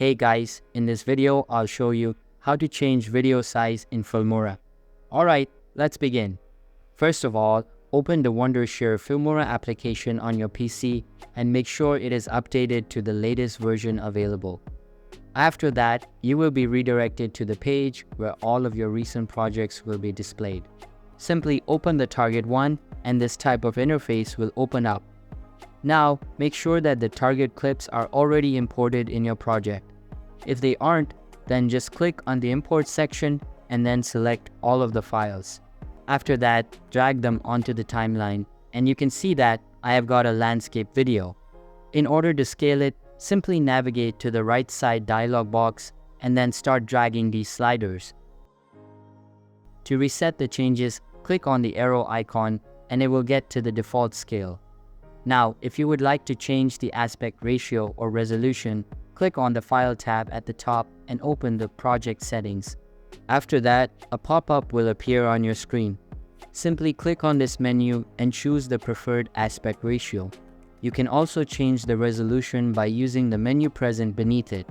Hey guys, in this video I'll show you how to change video size in Filmora. Alright, let's begin. First of all, open the Wondershare Filmora application on your PC and make sure it is updated to the latest version available. After that, you will be redirected to the page where all of your recent projects will be displayed. Simply open the target one and this type of interface will open up. Now, make sure that the target clips are already imported in your project. If they aren't, then just click on the import section and then select all of the files. After that, drag them onto the timeline and you can see that I have got a landscape video. In order to scale it, simply navigate to the right side dialog box and then start dragging these sliders. To reset the changes, click on the arrow icon and it will get to the default scale. Now, if you would like to change the aspect ratio or resolution, click on the File tab at the top and open the project settings. After that, a pop-up will appear on your screen. Simply click on this menu and choose the preferred aspect ratio. You can also change the resolution by using the menu present beneath it.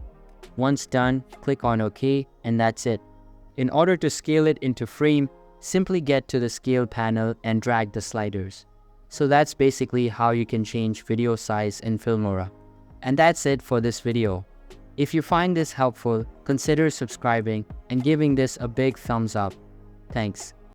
Once done, click on OK and that's it. In order to scale it into frame, simply get to the Scale panel and drag the sliders. So that's basically how you can change video size in Filmora. And that's it for this video. If you find this helpful, consider subscribing and giving this a big thumbs up. Thanks.